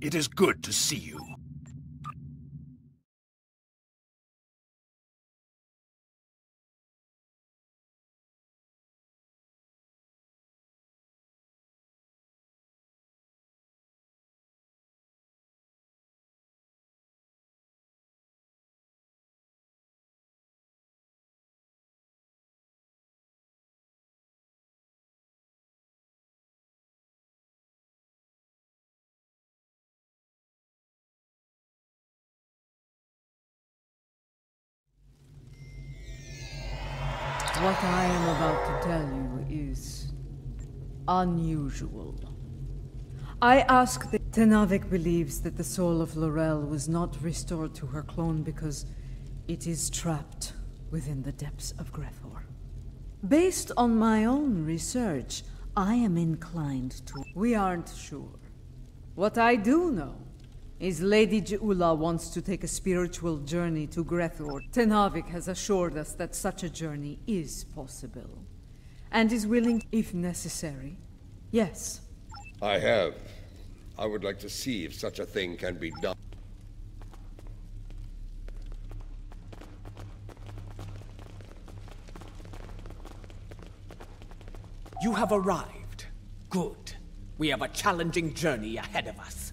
It is good to see you. What I am about to tell you is unusual. I ask that Tenavik believes that the soul of Laurel was not restored to her clone because it is trapped within the depths of Grethor. Based on my own research, I am inclined to... We aren't sure. What I do know is Lady Je'ula wants to take a spiritual journey to Grethor. Tenavik has assured us that such a journey is possible, and is willing, if necessary. Yes. I have. I would like to see if such a thing can be done. You have arrived. Good. We have a challenging journey ahead of us.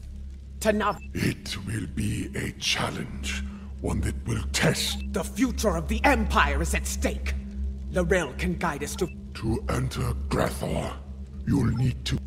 It will be a challenge, one that will test. The future of the Empire is at stake. Laurel can guide us to... To enter Grethor, you'll need to...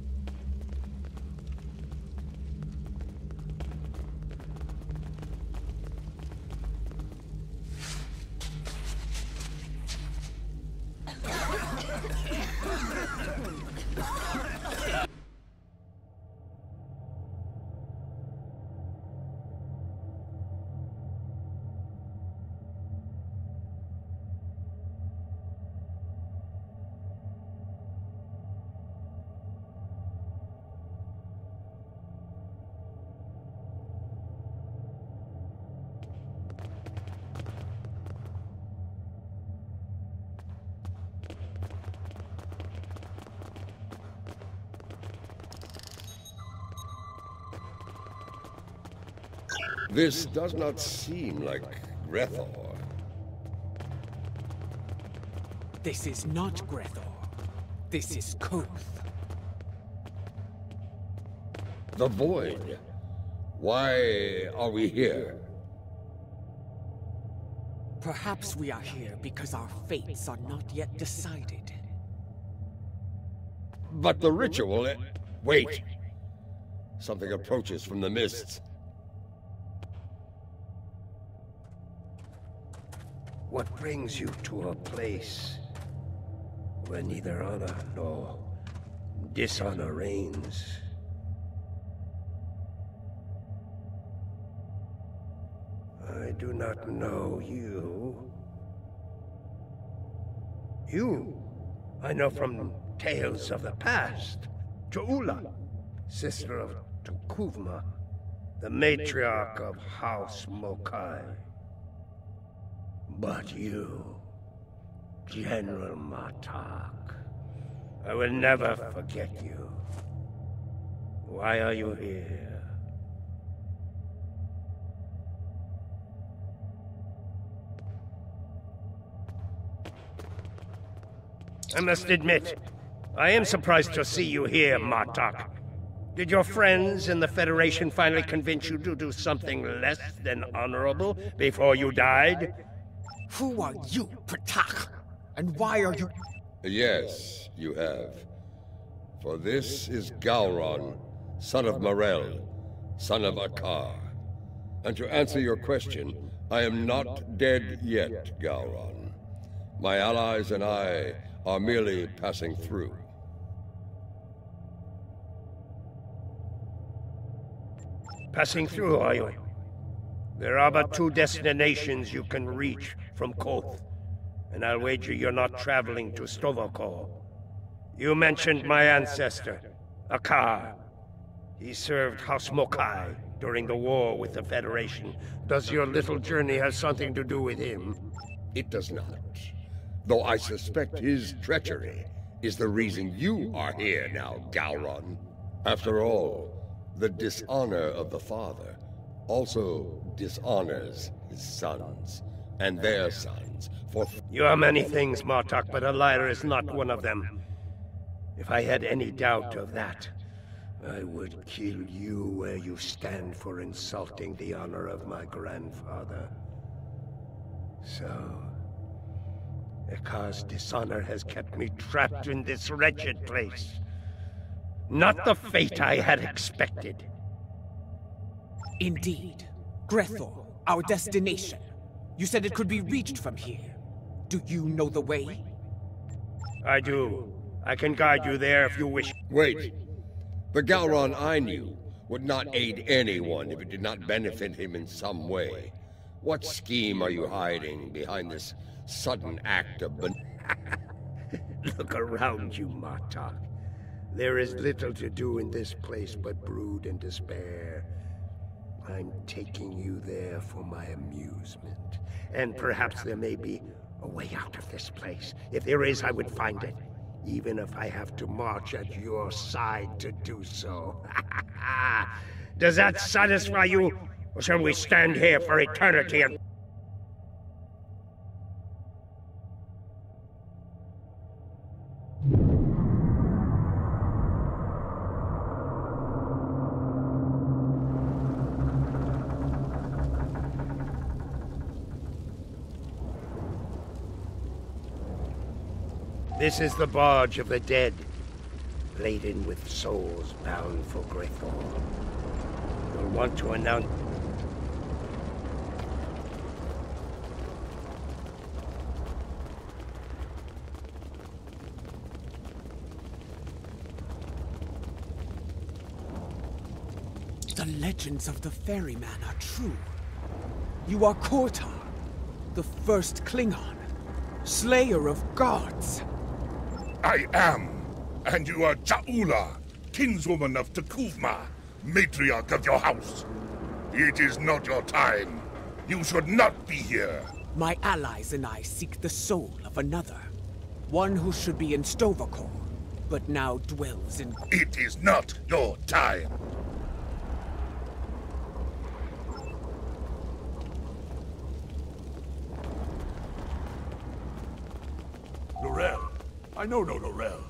This does not seem like Grethor. This is not Grethor. This is Koth. The Void. Why are we here? Perhaps we are here because our fates are not yet decided. But the ritual... Wait! Something approaches from the mists. What brings you to a place where neither honor nor dishonor reigns? I do not know you. You, I know from tales of the past. Je'ula, sister of Tukuvma, the matriarch of House Mokai. But you, General Martak, I will never forget you. Why are you here? I must admit, I am surprised to see you here, Martak. Did your friends in the Federation finally convince you to do something less than honorable before you died? Who are you, Pratak? And why are you... Yes, you have. For this is Gowron, son of Morel, son of Akar. And to answer your question, I am not dead yet, Gowron. My allies and I are merely passing through. Passing through, are you? There are but two destinations you can reach from Koth, and I'll wager you're not traveling to Stovokor. You mentioned my ancestor, Akar. He served House Mokai during the war with the Federation. Does your little journey have something to do with him? It does not. Though I suspect his treachery is the reason you are here now, Gowron. After all, the dishonor of the father also dishonors his sons and their sons. For You are many things, Martok, but a liar is not one of them. If I had any doubt of that, I would kill you where you stand for insulting the honor of my grandfather. So, Akar's dishonor has kept me trapped in this wretched place. Not the fate I had expected. Indeed. Grethor, our destination. You said it could be reached from here. Do you know the way? I do. I can guide you there if you wish. wait, the Gowron I knew would not aid anyone if it did not benefit him in some way. What scheme are you hiding behind this sudden act of Look around you, Martok. There is little to do in this place but brood and despair. I'm taking you there for my amusement. And perhaps there may be a way out of this place. If there is, I would find it. Even if I have to march at your side to do so. Does that satisfy you? Or shall we stand here for eternity and... This is the barge of the dead, laden with souls bound for Grethor. You'll want to announce... The legends of the ferryman are true. You are Kortar, the first Klingon, slayer of gods. I am. And you are Ja'ula, kinswoman of Tekuvma, matriarch of your house. It is not your time. You should not be here. My allies and I seek the soul of another. One who should be in Stovokor, but now dwells in... It is not your time. Lorel. I know no Lorel.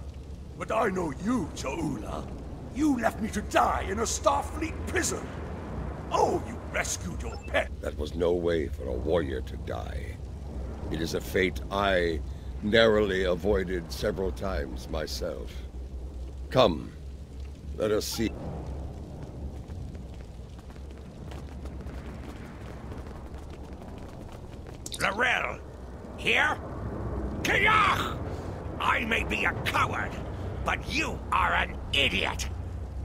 But I know you, Ja'ula. You left me to die in a Starfleet prison. Oh, you rescued your pet. That was no way for a warrior to die. It is a fate I narrowly avoided several times myself. Come, let us see. Lorel, here? Kiyach! I may be a coward, but you are an idiot.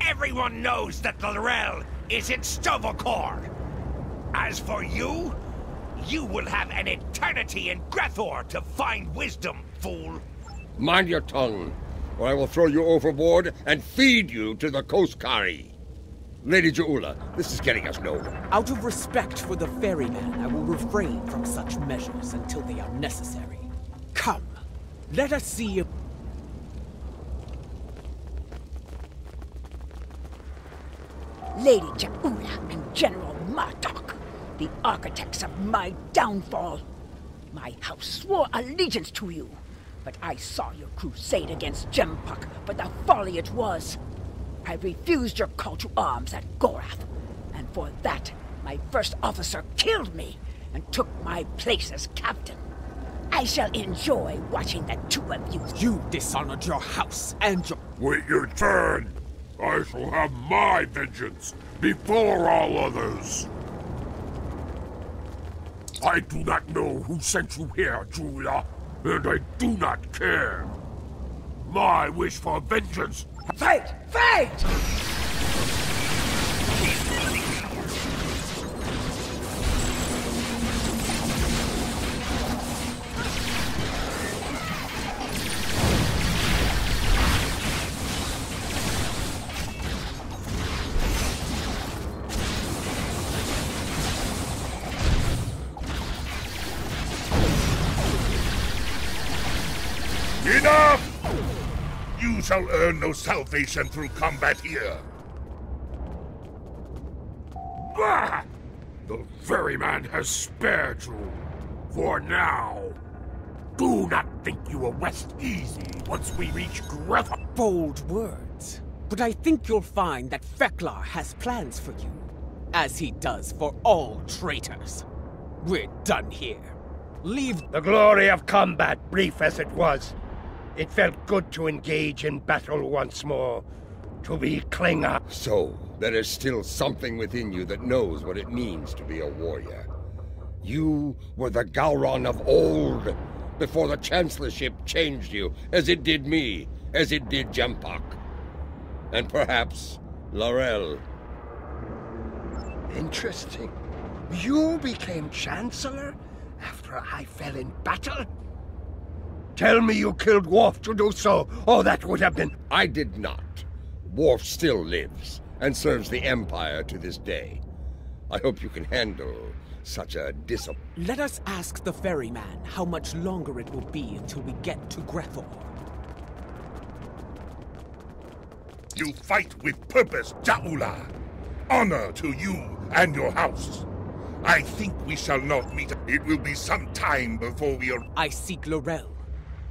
Everyone knows that Lorel is in Stovokor. As for you, you will have an eternity in Grethor to find wisdom, fool. Mind your tongue, or I will throw you overboard and feed you to the Koskari. Lady Ja'ula, this is getting us nowhere. Out of respect for the ferryman, I will refrain from such measures until they are necessary. Come, let us see if... Lady Ja'ula and General Martok, the architects of my downfall. My house swore allegiance to you, but I saw your crusade against Jempuk for the folly it was. I refused your call to arms at Gorath, and for that, my first officer killed me and took my place as captain. I shall enjoy watching the two of you. You dishonored your house and your... Wait your turn. I shall have my vengeance before all others. I do not know who sent you here, Julia, and I do not care. My wish for vengeance... Fight! Fight! Enough! You shall earn no salvation through combat here. Bah! The ferryman has spared you. For now. Do not think you will rest easy once we reach Grethel. Bold words. But I think you'll find that Feklar has plans for you, as he does for all traitors. We're done here. Leave. The glory of combat, brief as it was. It felt good to engage in battle once more. To be Klingon. So, there is still something within you that knows what it means to be a warrior. You were the Gowron of old, before the Chancellorship changed you, as it did me, as it did Jempak. And perhaps Laurel. Interesting. You became Chancellor after I fell in battle? Tell me you killed Worf to do so. Oh, that would have been... I did not. Worf still lives, and serves the Empire to this day. I hope you can handle such a Let us ask the ferryman how much longer it will be until we get to Grethor. You fight with purpose, Ja'ula. Honor to you and your house. I think we shall not meet. It will be some time before we are... I seek Laurel.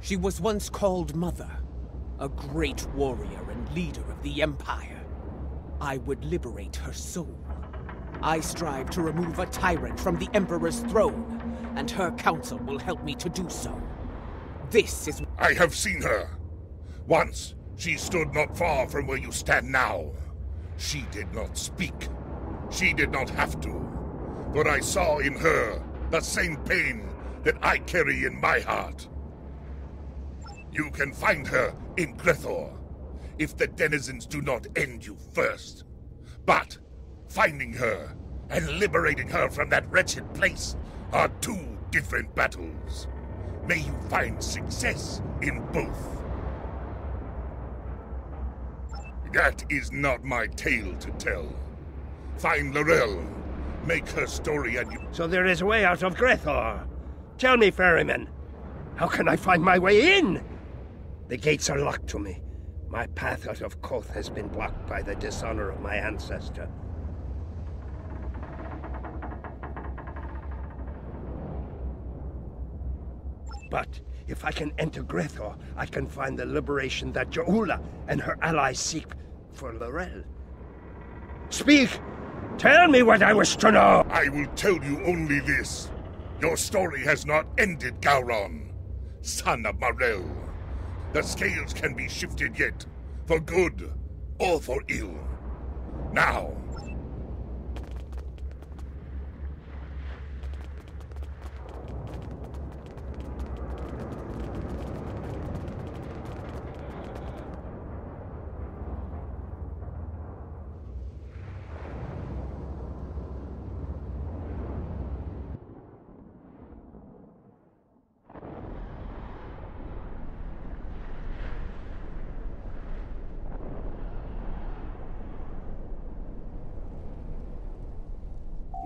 She was once called Mother, a great warrior and leader of the Empire. I would liberate her soul. I strive to remove a tyrant from the Emperor's throne, and her council will help me to do so. This is... I have seen her. Once, she stood not far from where you stand now. She did not speak. She did not have to. But I saw in her the same pain that I carry in my heart. You can find her in Grethor, if the denizens do not end you first. But finding her and liberating her from that wretched place are two different battles. May you find success in both. That is not my tale to tell. Find Laurel, make her story and you... So there is a way out of Grethor. Tell me, ferryman, how can I find my way in? The gates are locked to me. My path out of Koth has been blocked by the dishonor of my ancestor. But if I can enter Grethor, I can find the liberation that Ja'ula and her allies seek for Laurel. Speak! Tell me what I wish to know! I will tell you only this. Your story has not ended, Gowron, son of Marel. The scales can be shifted yet, for good or for ill. Now,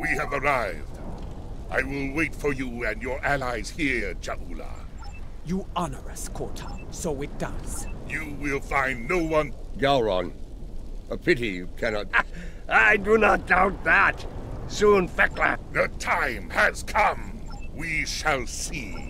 we have arrived. I will wait for you and your allies here, Ja'ula. You honor us, Kotal, so it does. You will find no one... Gowron, a pity you cannot... I do not doubt that. Soon, Fekla. The time has come. We shall see.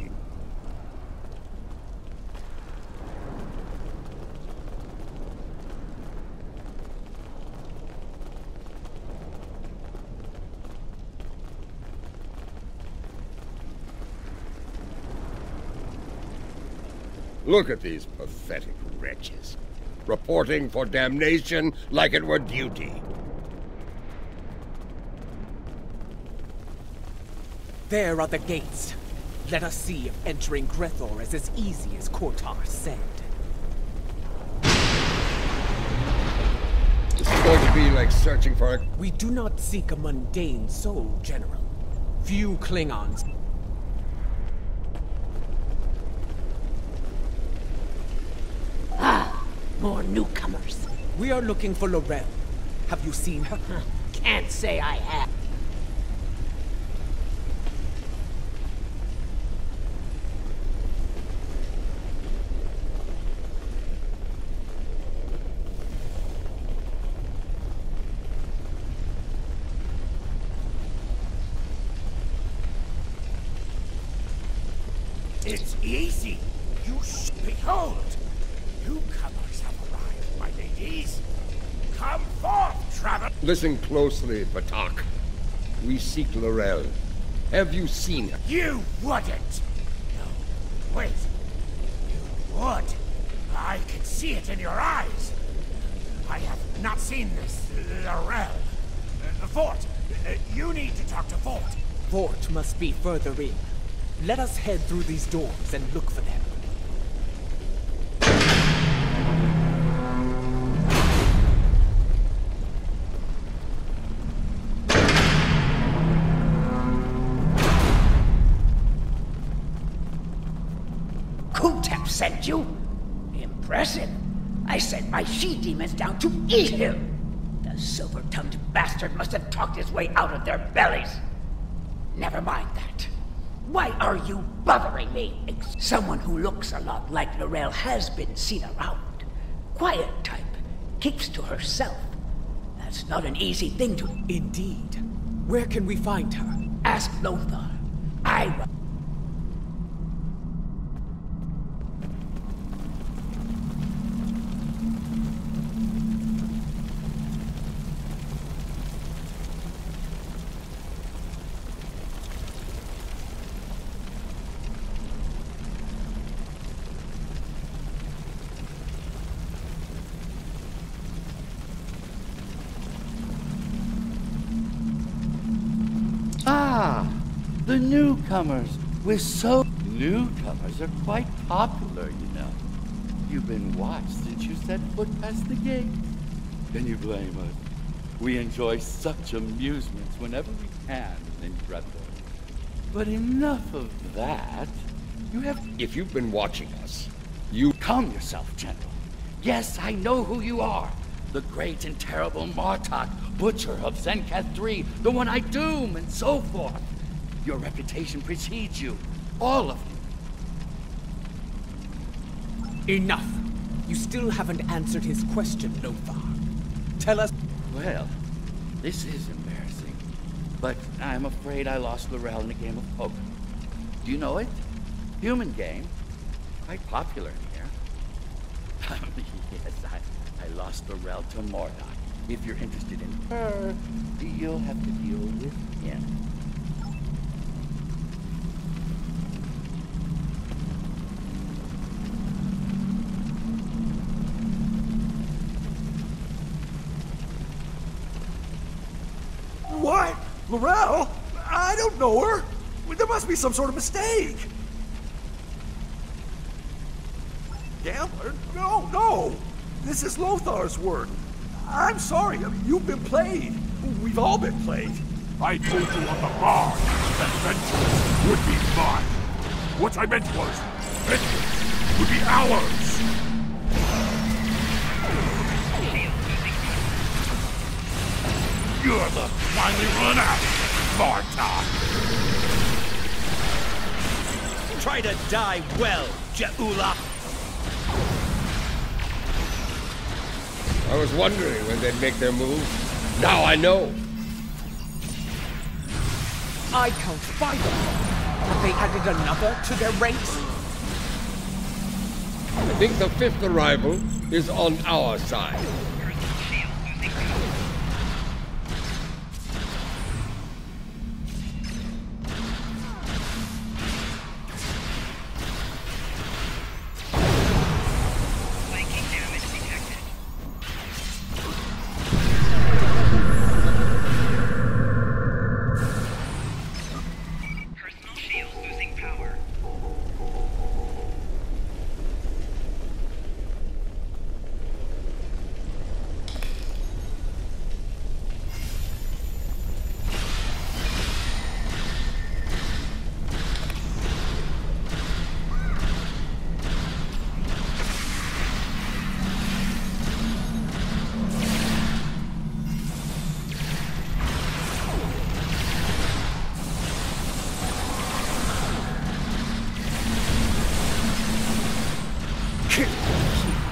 Look at these pathetic wretches, reporting for damnation like it were duty. There are the gates. Let us see if entering Grethor is as easy as Kortar said. This is going to be like searching for a... We do not seek a mundane soul, General. Few Klingons... More newcomers. We are looking for Laurel. Have you seen her? Can't say I have. It's easy. Behold! Newcomers have arrived, my ladies. Come forth, travel. Listen closely, Batak. We seek Laurel. Have you seen her? You wouldn't. No, wait. You would. I can see it in your eyes. I have not seen this Laurel. Fort, you need to talk to Fort. Fort must be further in. Let us head through these doors and look for them. Kutep sent you? Impressive. I sent my she-demons down to eat him. The silver-tongued bastard must have talked his way out of their bellies. Never mind that. Why are you bothering me? Someone who looks a lot like Laurel has been seen around. Quiet type. Keeps to herself. That's not an easy thing to... Indeed. Where can we find her? Ask Lothar. The newcomers. Newcomers are quite popular, you know. You've been watched since you set foot past the gate. Can you blame us? We enjoy such amusements whenever we can in Grethor. But enough of that. If you've been watching us, Calm yourself, General. Yes, I know who you are. The great and terrible Martok, Butcher of Zenkath 3, the one I doom, and so forth. Your reputation precedes you. All of you. Enough. You still haven't answered his question, Lothar. Tell us... Well, this is embarrassing. But I'm afraid I lost Laurel in a game of poker. Do you know it? Human game. Quite popular in here. Yes, I lost Laurel to Mordok. If you're interested in her, you'll have to deal with him. What? Laurel? I don't know her. There must be some sort of mistake. Gambler? No. This is Lothar's work. I'm sorry. You've been played. We've all been played. I told you on the bar that vengeance would be mine. What I meant was, vengeance would be ours. You're the finally run out, Bartok. Try to die well, Ja'ula. I was wondering when they'd make their move. Now I know. I count 5 of them. Have they added another to their ranks? I think the 5th arrival is on our side.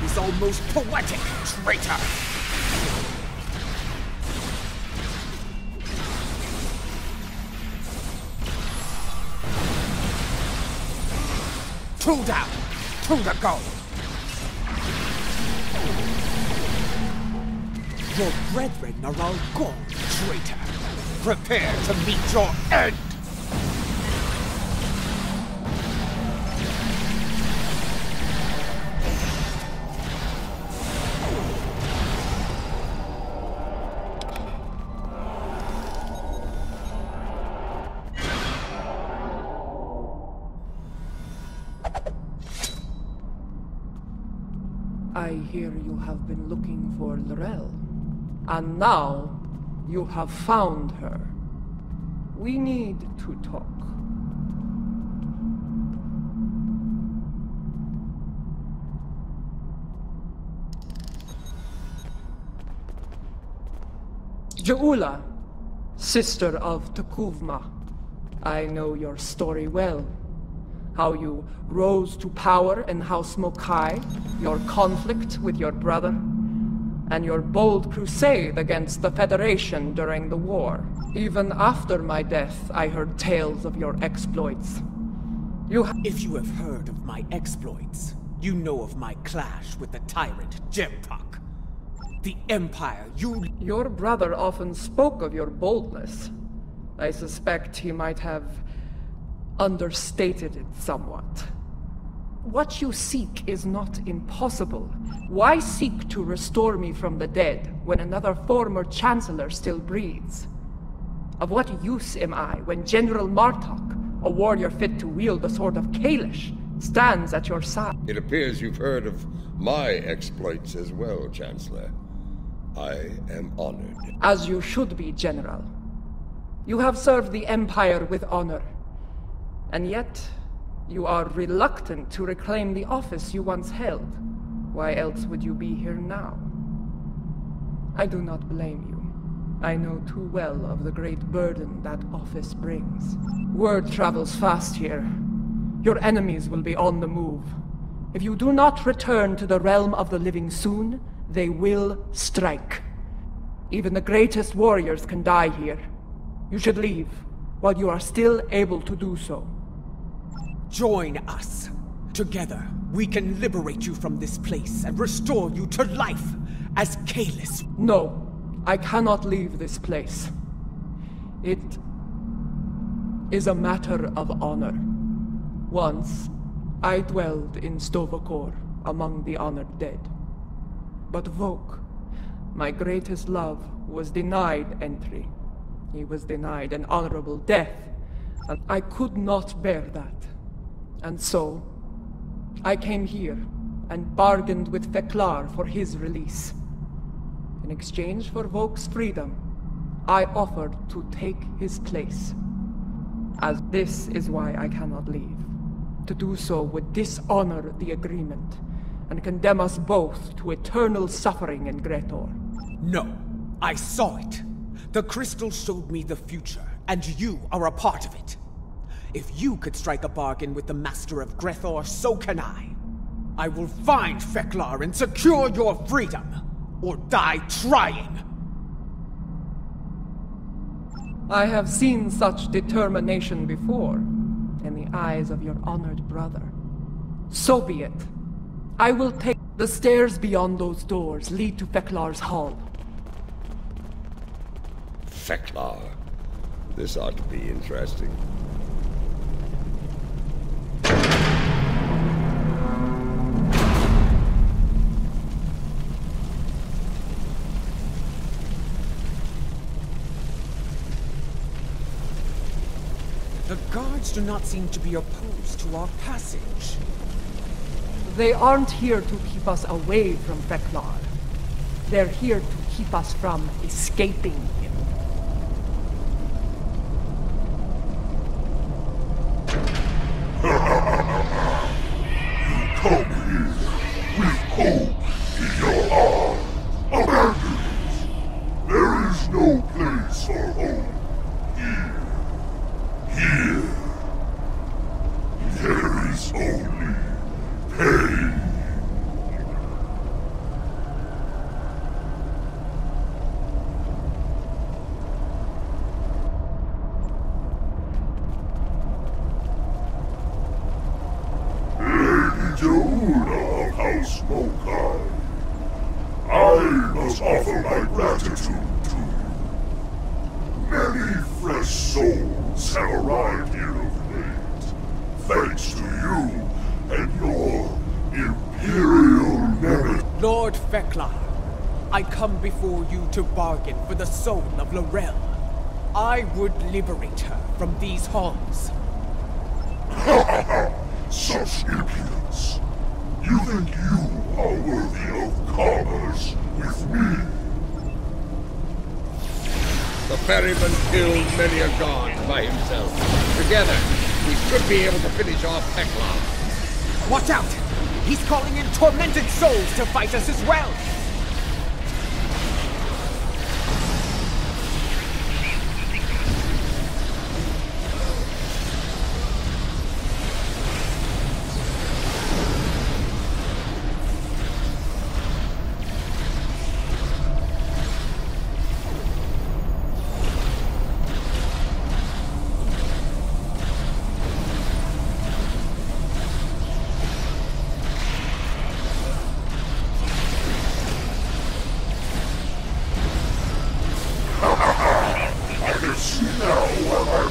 Is almost poetic, traitor! Two down! To the goal! Your brethren are all gone, traitor! Prepare to meet your end! I hear you have been looking for Lorel, and now you have found her. We need to talk. Jaula, sister of Takuvma, I know your story well. How you rose to power in House Mokai, your conflict with your brother, and your bold crusade against the Federation during the war. Even after my death, I heard tales of your exploits. If you have heard of my exploits, you know of my clash with the tyrant Jempak. The Empire, Your brother often spoke of your boldness. I suspect he might have understated it somewhat. What you seek is not impossible. Why seek to restore me from the dead when another former Chancellor still breathes? Of what use am I when General Martok, a warrior fit to wield the sword of Kalish, stands at your side? It appears you've heard of my exploits as well, Chancellor. I am honored. As you should be, General. You have served the Empire with honor. And yet, you are reluctant to reclaim the office you once held. Why else would you be here now? I do not blame you. I know too well of the great burden that office brings. Word travels fast here. Your enemies will be on the move. If you do not return to the realm of the living soon, they will strike. Even the greatest warriors can die here. You should leave, while you are still able to do so. Join us. Together, we can liberate you from this place and restore you to life as Kalis. No, I cannot leave this place. It is a matter of honor. Once, I dwelled in Stovokor among the honored dead. But Vok, my greatest love, was denied entry. He was denied an honorable death, and I could not bear that. And so, I came here and bargained with Feklar for his release. In exchange for Vok's freedom, I offered to take his place. As this is why I cannot leave. To do so would dishonor the agreement, and condemn us both to eternal suffering in Gretor. No, I saw it. The crystal showed me the future, and you are a part of it. If you could strike a bargain with the Master of Grethor, so can I. I will find Feklar and secure your freedom, or die trying. I have seen such determination before, in the eyes of your honored brother. So be it. I will take the stairs beyond those doors lead to Feklar's hall. Feklar. This ought to be interesting. The guards do not seem to be opposed to our passage. They aren't here to keep us away from Feklar. They're here to keep us from escaping him. You come here with hope in your heart. Abandoned. There is no place for hope here. Here, there is only pain. Jauna of House Mokai. I must offer my gratitude to you. Many fresh souls have arrived here of late, thanks to you and your Imperial merit. Lord Feklar, I come before you to bargain for the soul of Laurel. I would liberate her from these halls. Ha ha ha! Such impudence! You think you are worthy of commerce with me? The ferryman killed many a god by himself. Together, we should be able to finish off Tekla. Watch out! He's calling in tormented souls to fight us as well!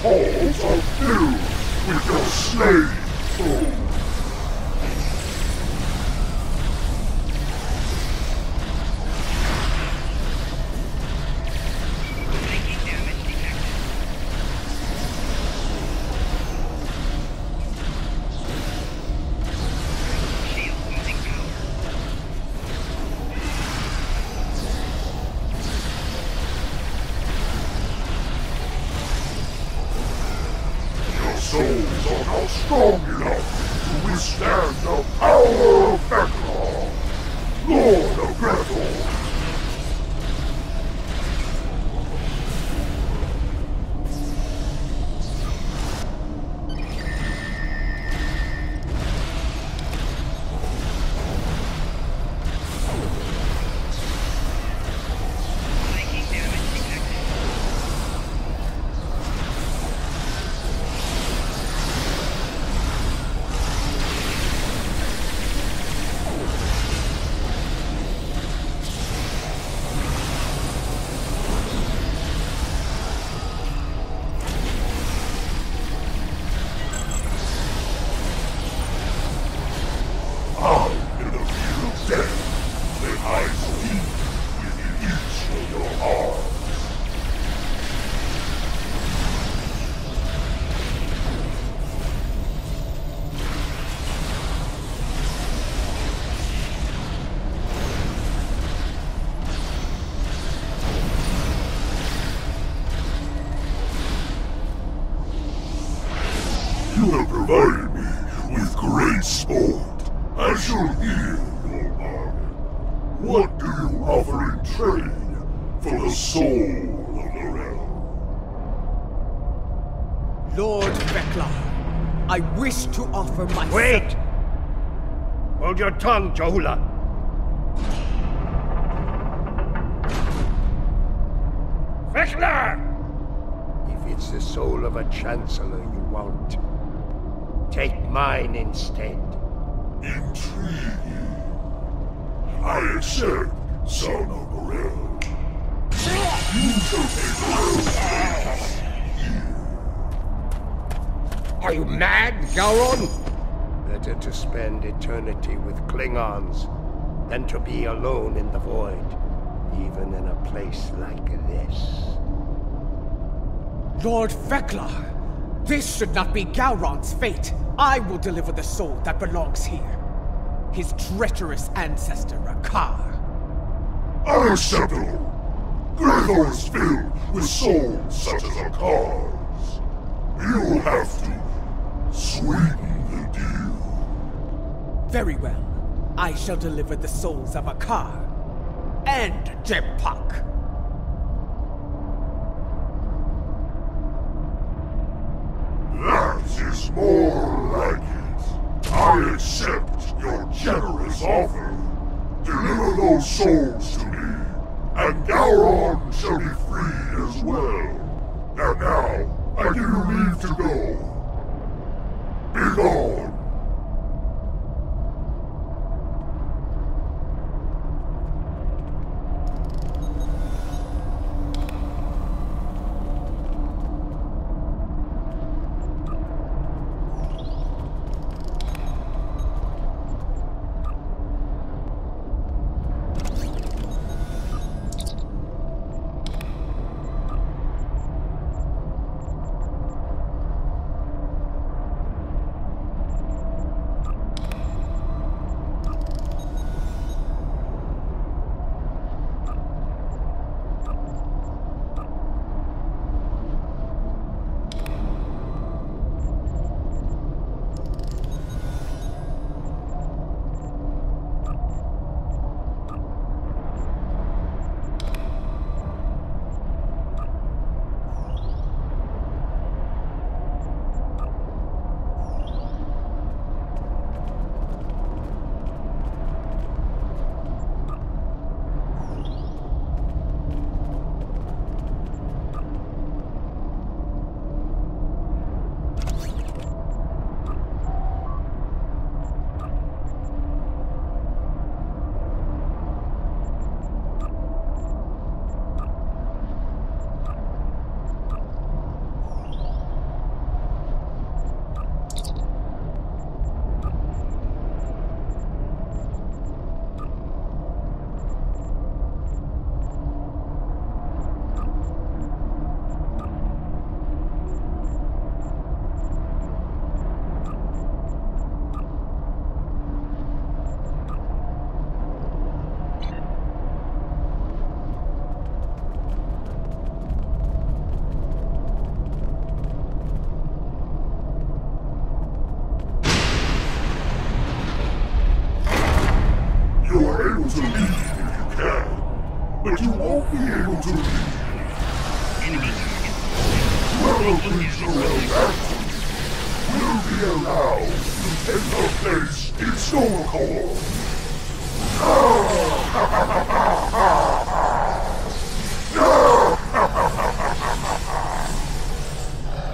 Halls are filled with your slain souls. Souls are not strong enough to withstand the power of Feklar, Lord of Gretel. You have provided me with great sport. I shall hear your bargain. What do you offer in trade for the soul of Laurel? Lord Feklar, I wish to offer my... Wait! Hold your tongue, Jahula. Feklar! If it's the soul of a Chancellor you want, take mine instead. Intriguing. I accept, son of Laurel. You shall take Laurel's here. Are you mad, Gowron? Better to spend eternity with Klingons than to be alone in the void, even in a place like this. Lord Feklar, this should not be Gowron's fate. I will deliver the soul that belongs here. His treacherous ancestor, Akar. Unacceptable! Gretel is filled with souls such as Akar's. You have to sweeten the deal. Very well. I shall deliver the souls of Akar and Jempak. That is more like it. I accept your generous offer. Deliver those souls to me, and Gowron shall be free as well. And now, I give you leave to go. Be gone. able to leave if you can, but you won't be able to leave. Whoever brings Lorel back will be allowed to take her place in Stormcore.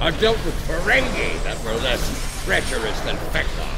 I've dealt with Ferengi that were less treacherous than Fek'Ar.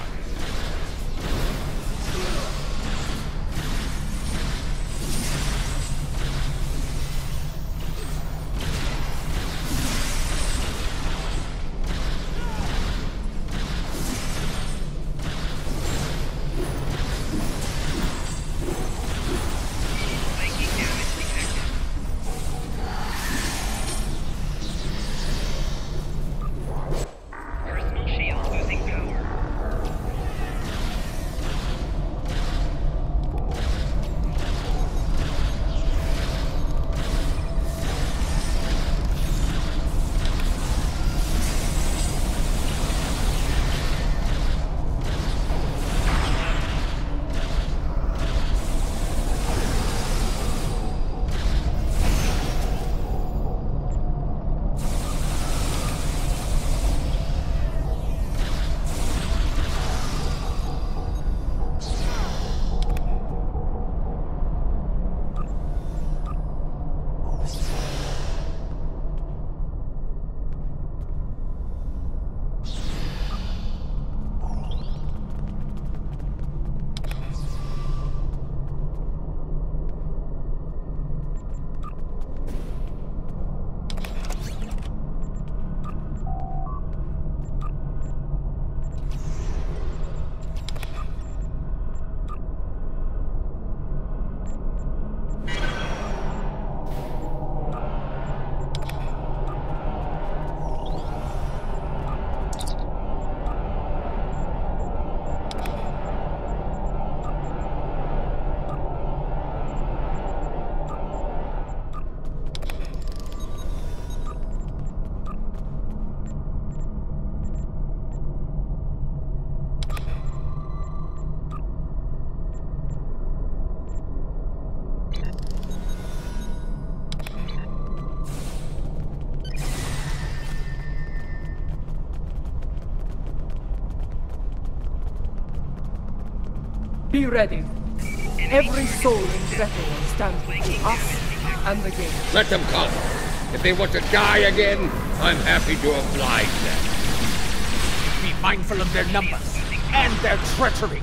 Be ready. Every soul in Grethel stands between us and the gate. Let them come. If they want to die again, I'm happy to oblige them. Be mindful of their numbers and their treachery.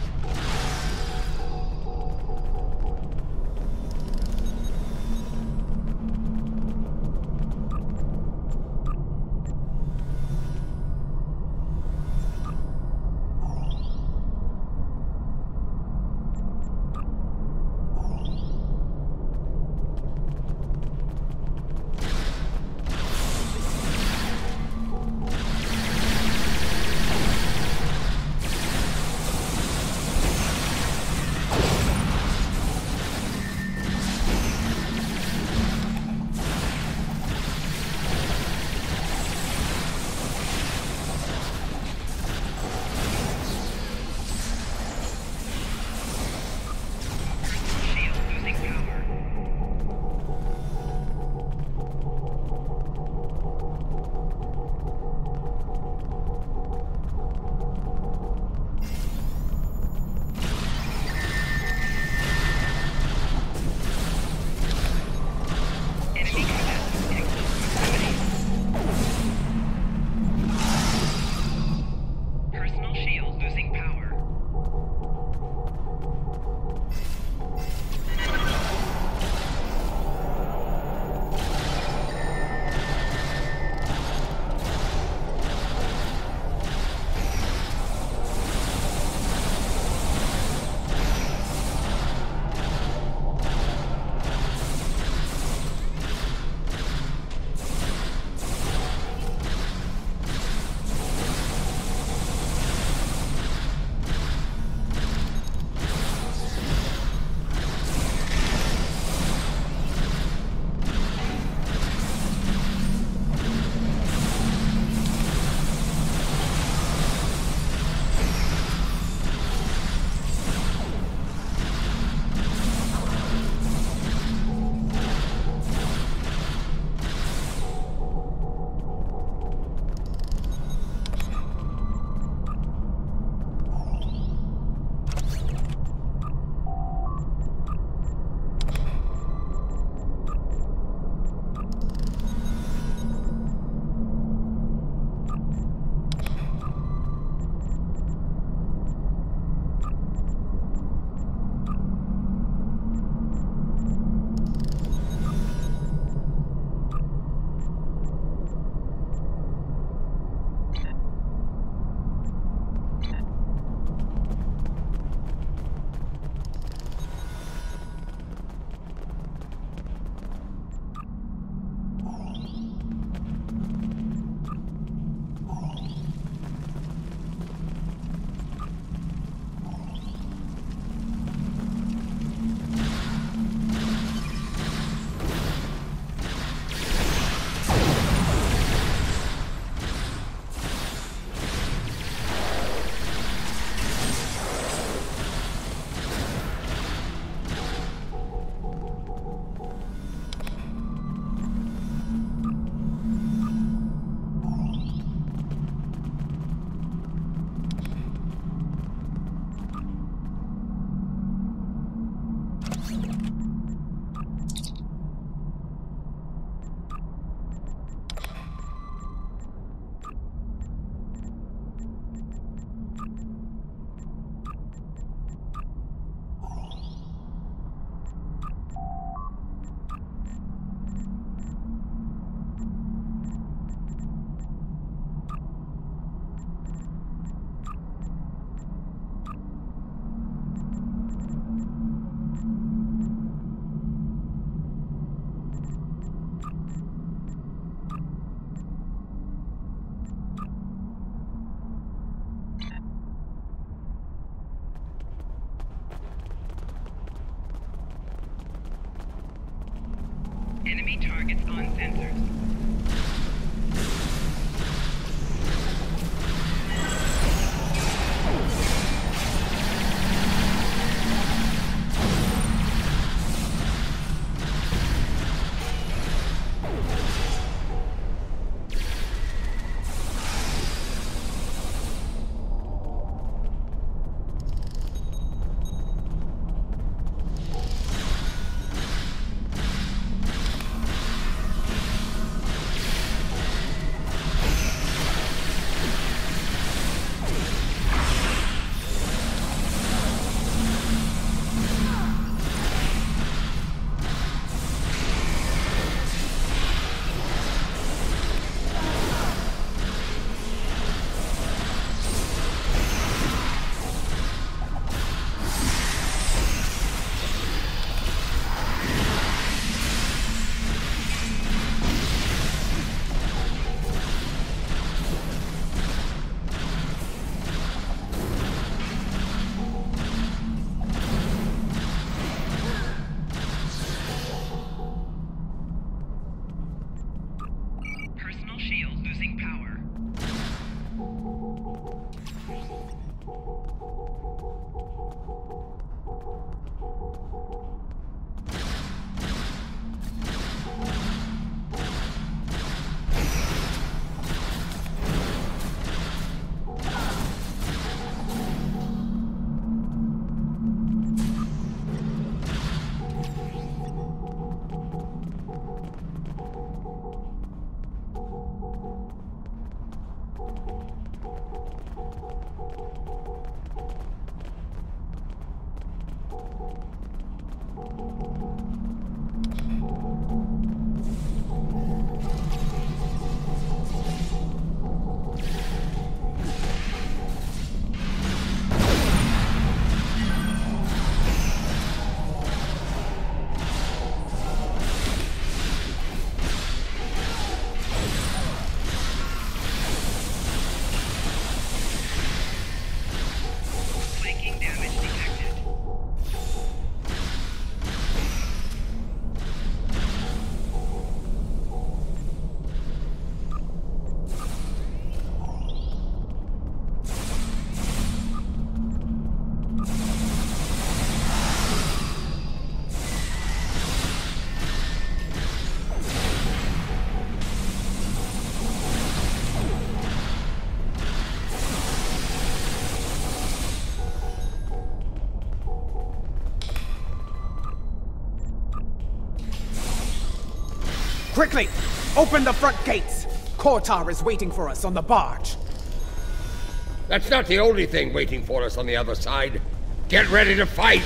Enemy targets on sensors. Personal shield losing power. Flanking damage detected. Quickly! Open the front gates! Kortar is waiting for us on the barge. That's not the only thing waiting for us on the other side. Get ready to fight!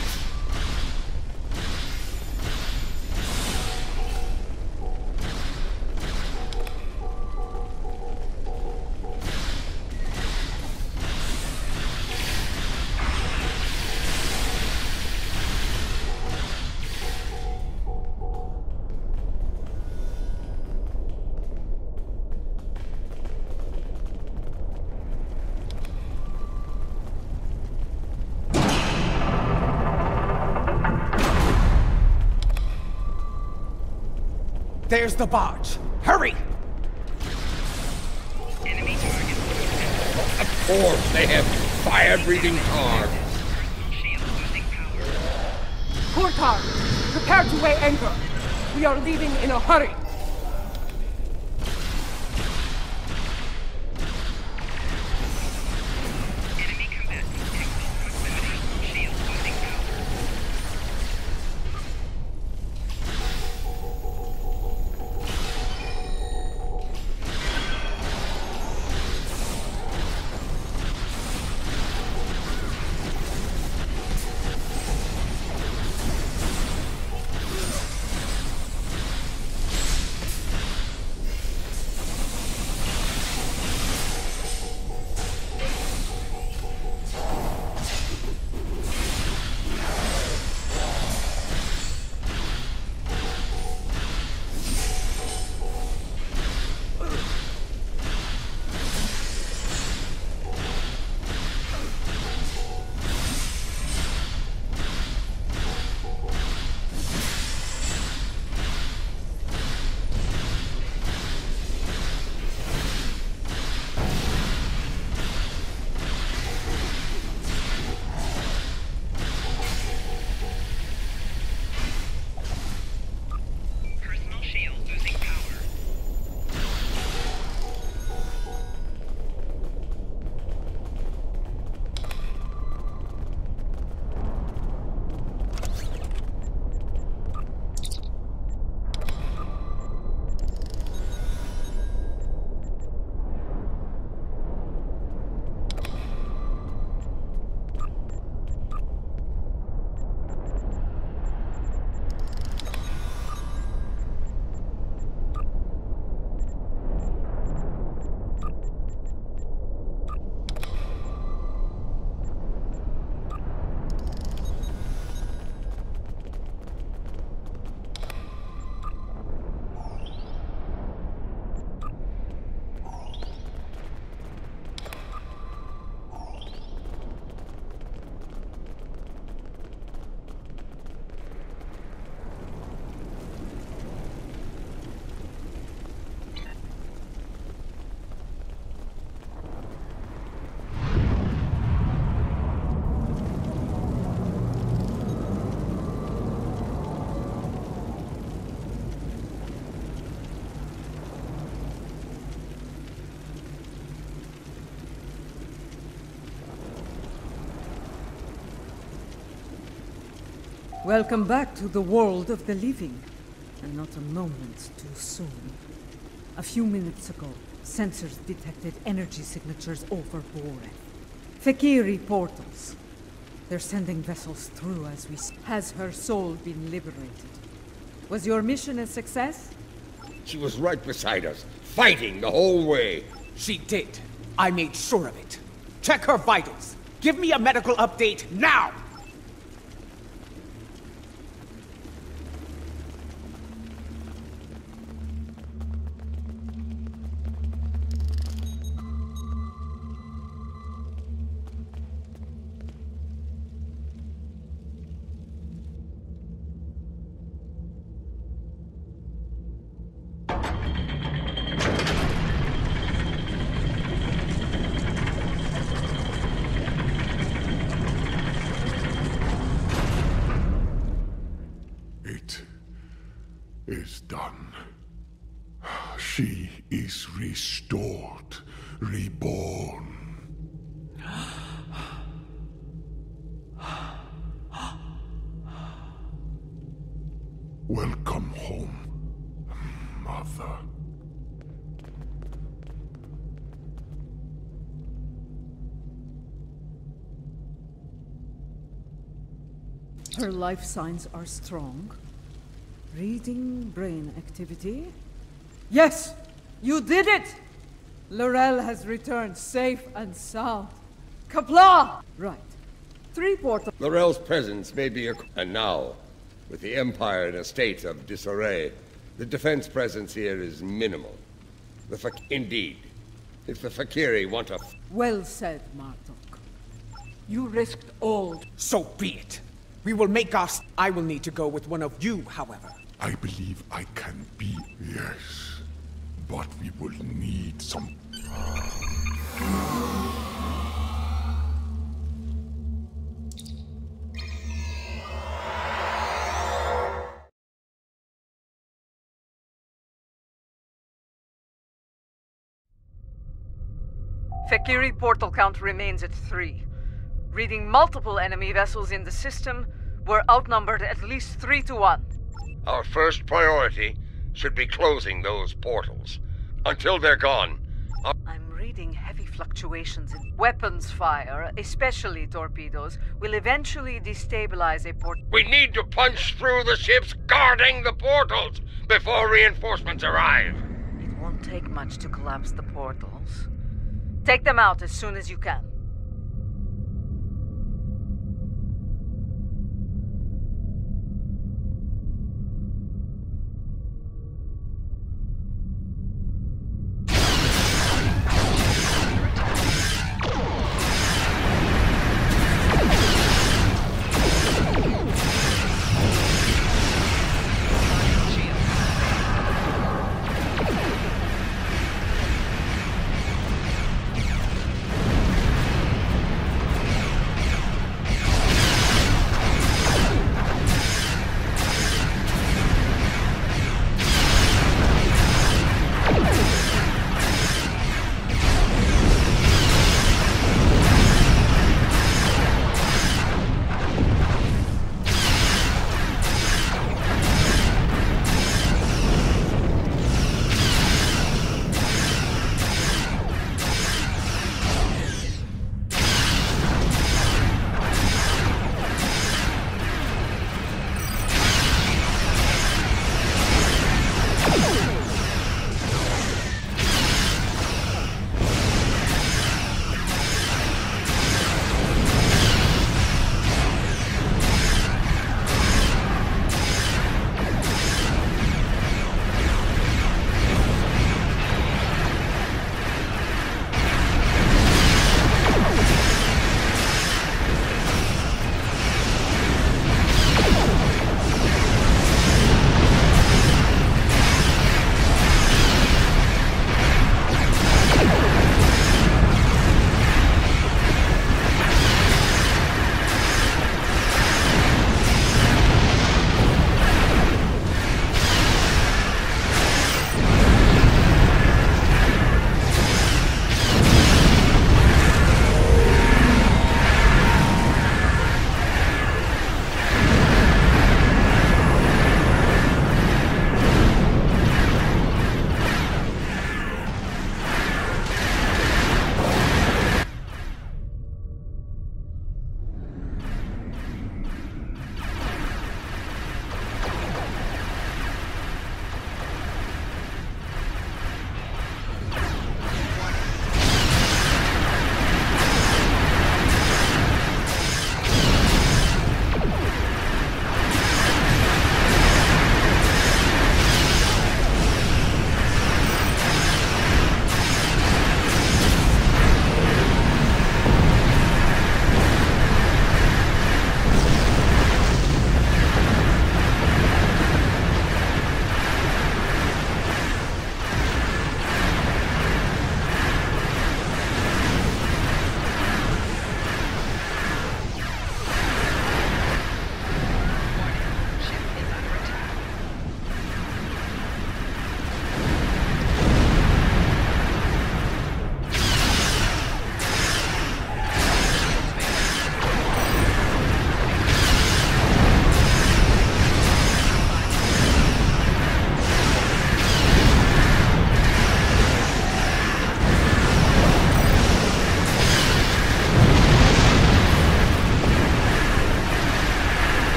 There's the barge. Hurry! Enemy targets. Of course, they have fire-breathing cars. Personal shield losing power. Kortar, prepare to weigh anchor. We are leaving in a hurry. Enemy combatants in close proximity. Shield losing power. Welcome back to the world of the living, and not a moment too soon. A few minutes ago, sensors detected energy signatures over Boreth. Fekiri portals. They're sending vessels through as we speak. Has her soul been liberated? Was your mission a success? She was right beside us, fighting the whole way. She did. I made sure of it. Check her vitals. Give me a medical update now! Is done. She is restored, reborn. Welcome home, Mother. Her life signs are strong. Reading brain activity. Yes! You did it! Laurel has returned safe and sound. Kapla! Right. 3 portals. Laurel's presence may be and now, with the Empire in a state of disarray, the defense presence here is minimal. Indeed. If the Fakiri want a... Well said, Martok. You risked all. So be it. We will make us... I will need to go with one of you, however. I believe I can be... Yes. But we will need some... Fekiri portal count remains at 3. Reading multiple enemy vessels in the system, we're outnumbered at least 3 to 1. Our first priority should be closing those portals. Until they're gone... I'm reading heavy fluctuations in weapons fire, especially torpedoes, will eventually destabilize a port. We need to punch through the ships guarding the portals before reinforcements arrive. It won't take much to collapse the portals. Take them out as soon as you can.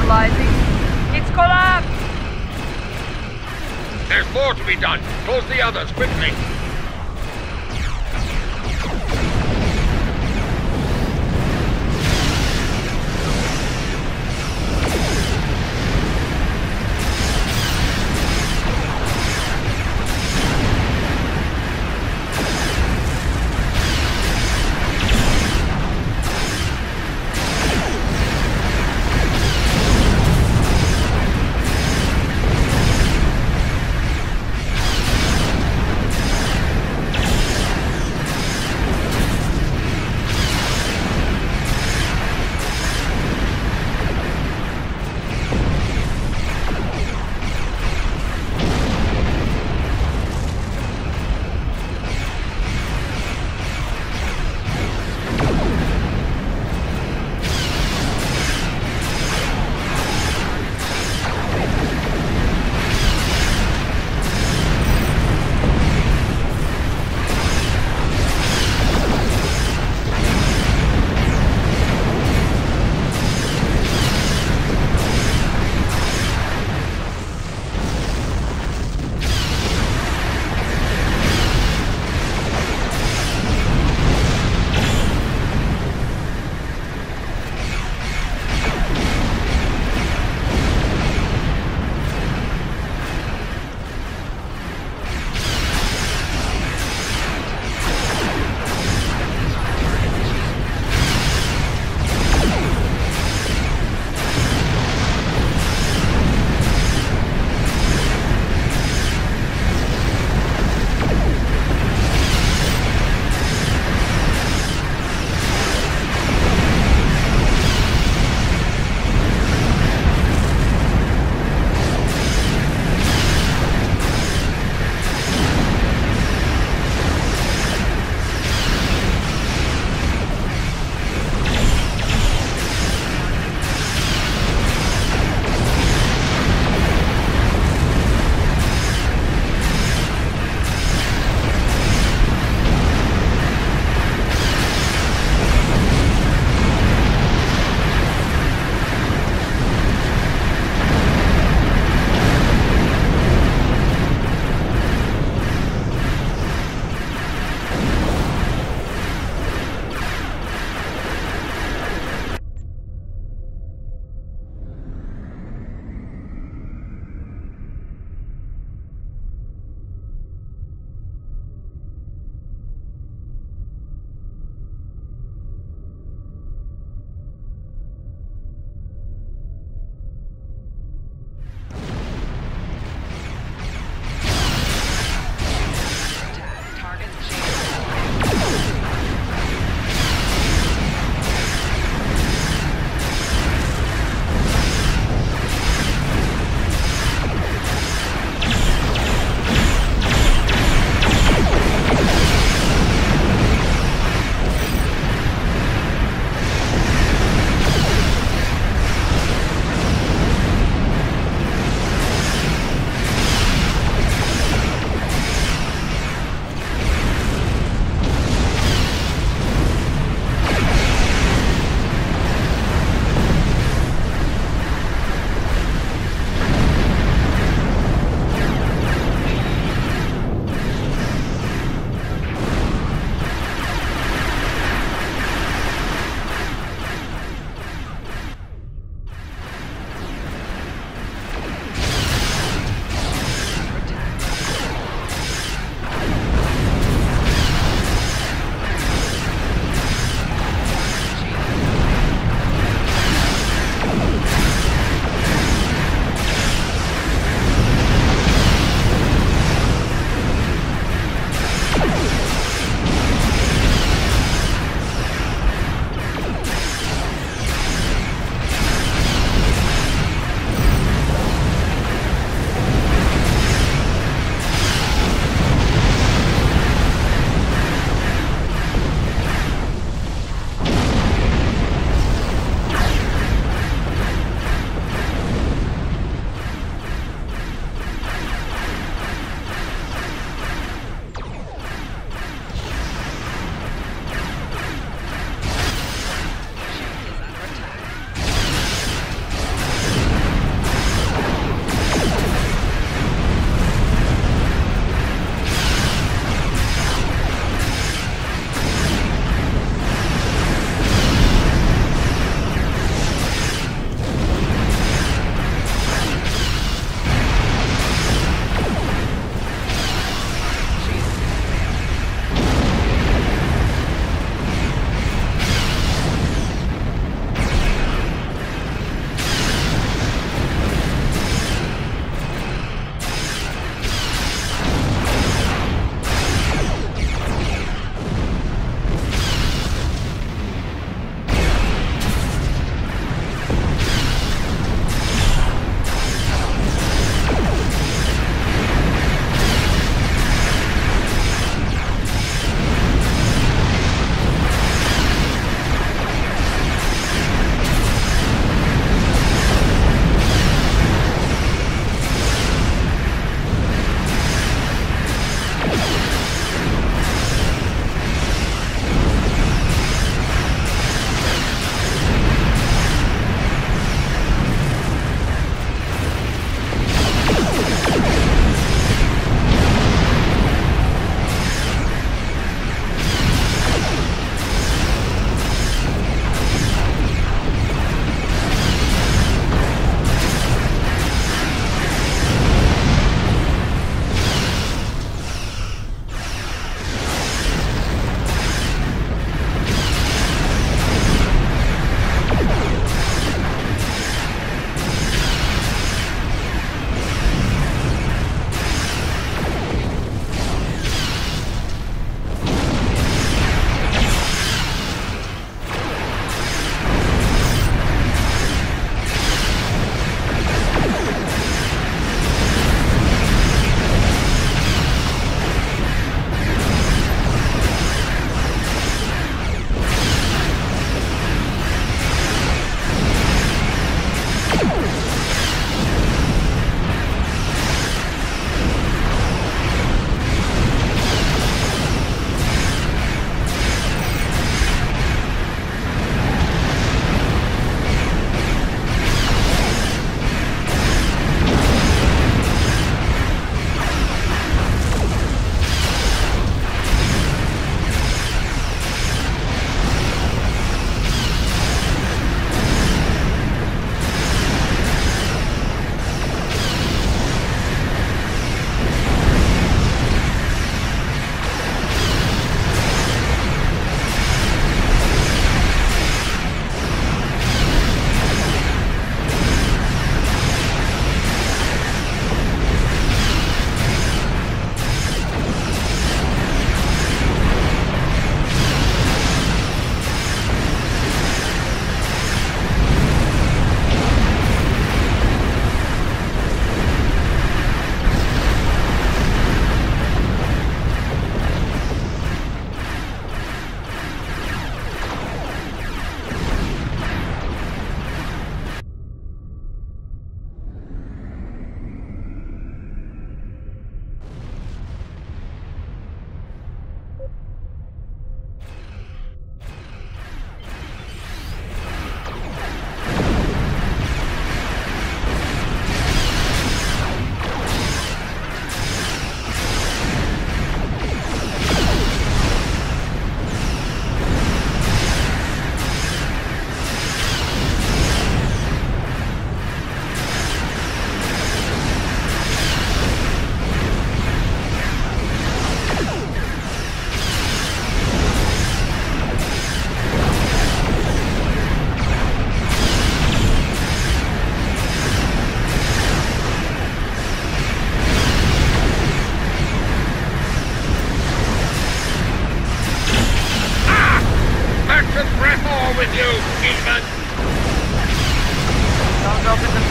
stabilizing. It's collapsed! There's more to be done. Close the others, quickly.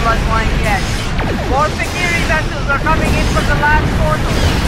bloodline yet. More Fikiri vessels are coming in from the last portal.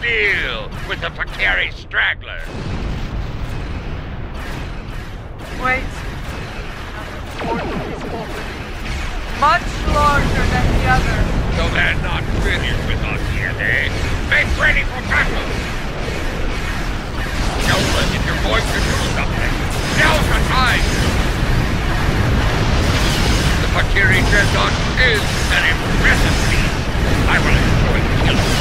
deal with the Fakiri stragglers. Wait. The portal is opening. Much larger than the other. So they're not finished with us yet, eh? Make ready for battle! Gentlemen, if you're going to do something, now's the time! The Fakiri Dreadnought is an impressive feat. I will enjoy killing it.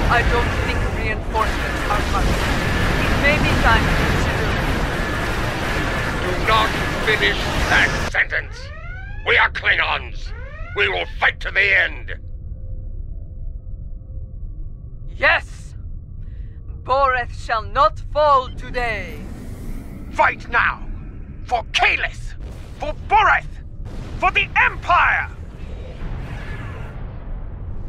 I don't think reinforcements are coming. It may be time to consider. Do not finish that sentence! We are Klingons! We will fight to the end! Yes! Boreth shall not fall today! Fight now! For Kalis! For Boreth! For the Empire!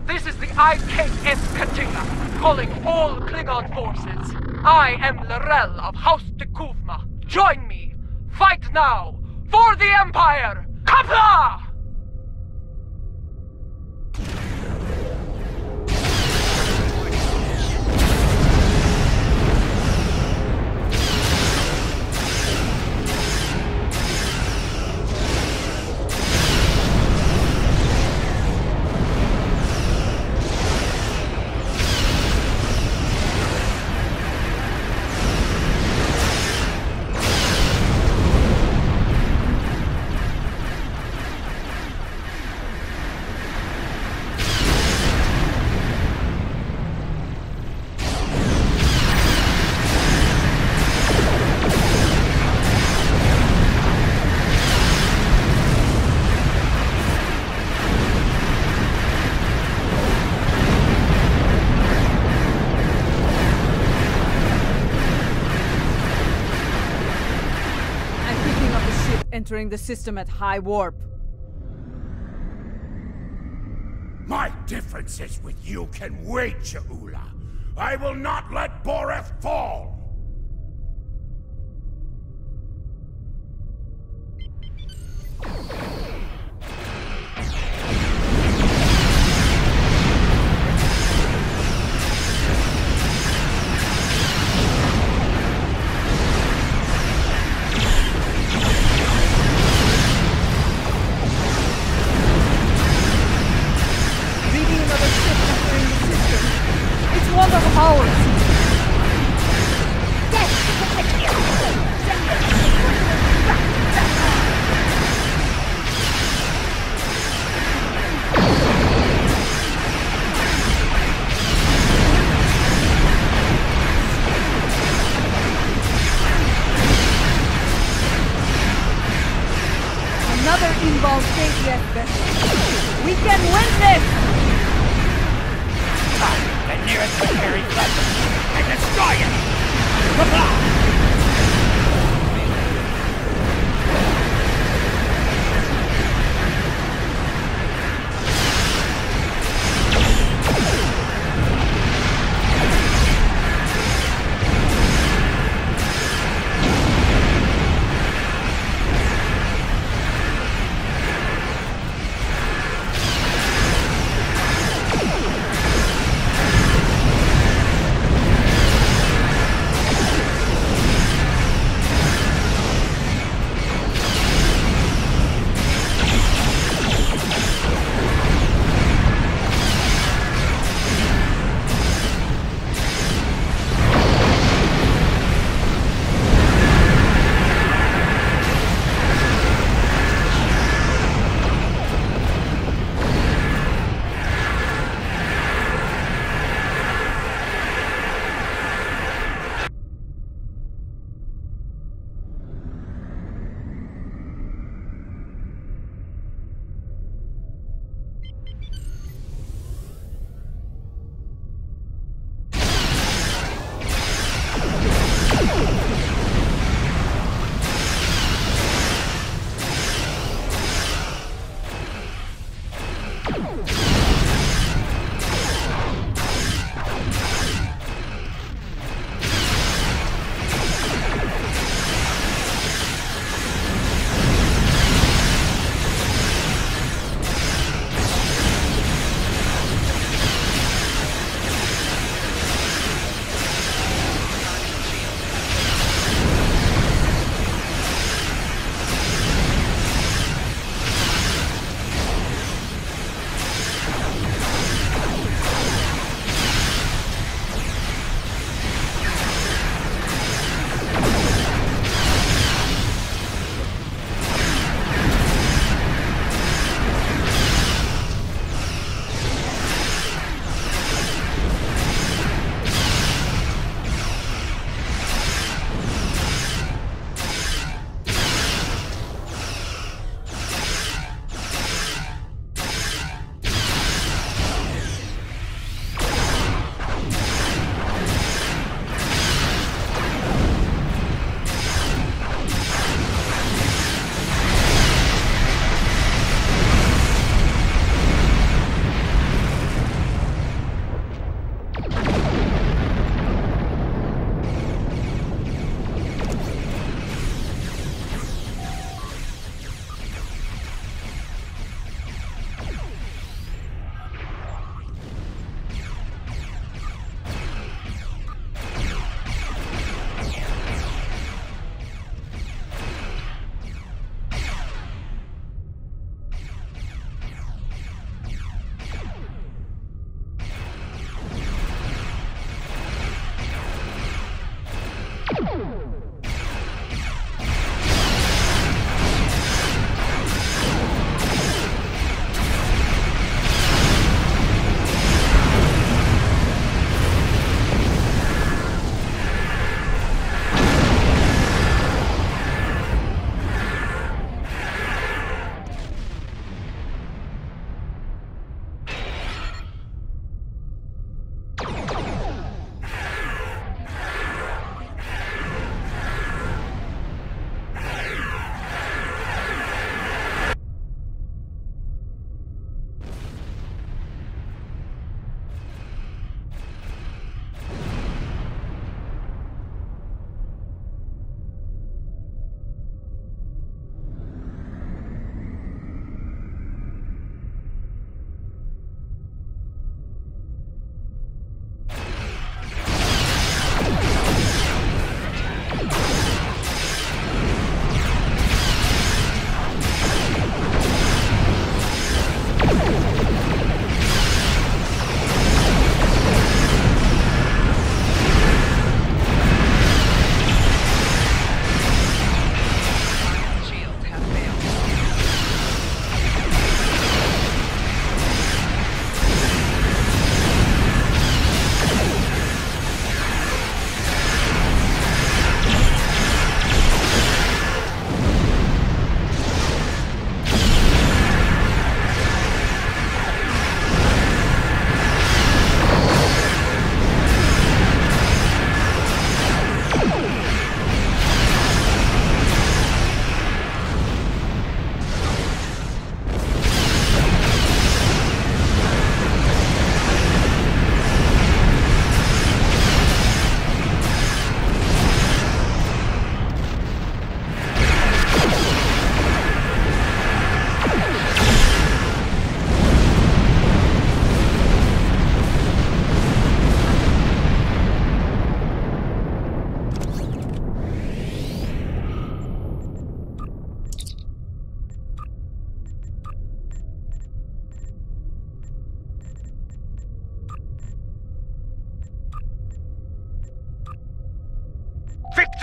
This is the IKS Katinga, calling all Klingon forces. I am Lorel of House Tekuvma. Join me! Fight now! For the Empire! Kapla! Entering the system at high warp. My differences with you can wait, Sha'ula. I will not let Boreth fall! One of ours! Another involved KTS vessel. We can win this! The nearest Fakiri vessel and destroy it! Kapla!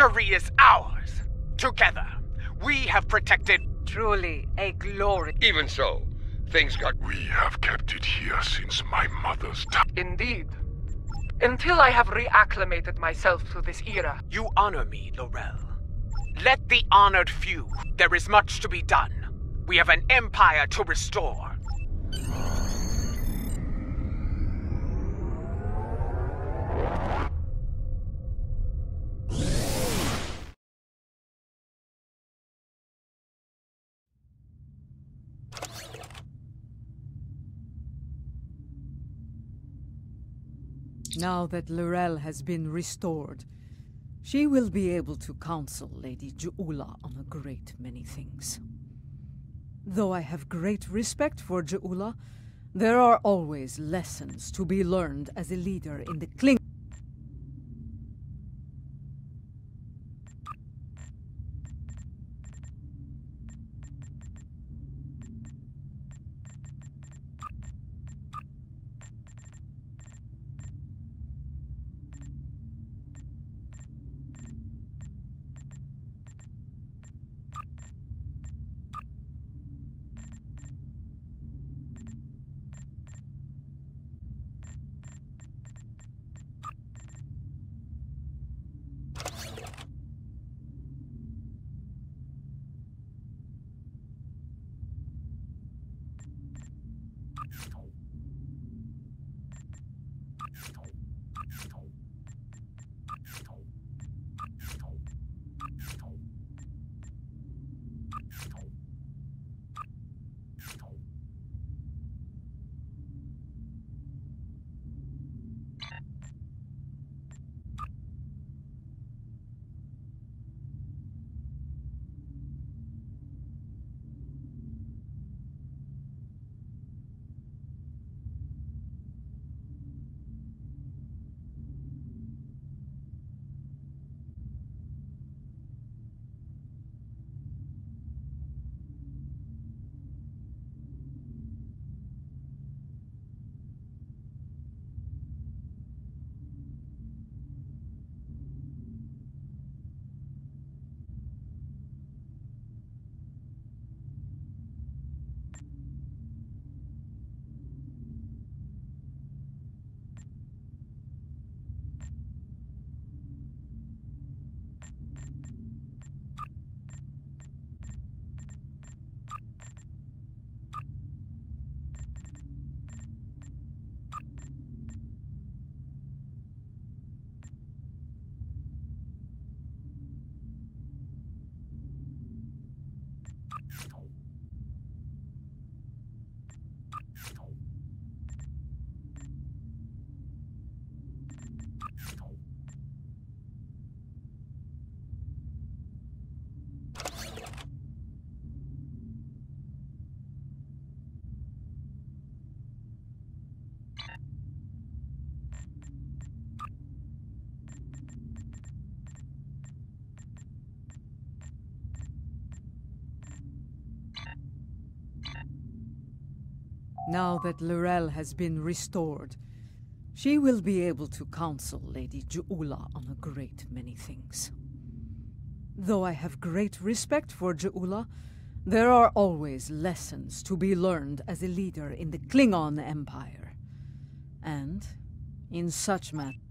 victory is ours. Together, we have protected... Truly a glory. Even so, things got... We have kept it here since my mother's time. Indeed. Until I have reacclimated myself to this era. You honor me, Laurel. Let the honored few. There is much to be done. We have an empire to restore. Now that Laurel has been restored, she will be able to counsel Lady Ju'ula on a great many things. Though I have great respect for Ju'ula, there are always lessons to be learned as a leader in the Kling. Now that Laurel has been restored, she will be able to counsel Lady Ju'ula on a great many things. Though I have great respect for Ju'ula, there are always lessons to be learned as a leader in the Klingon Empire. And, in such matters,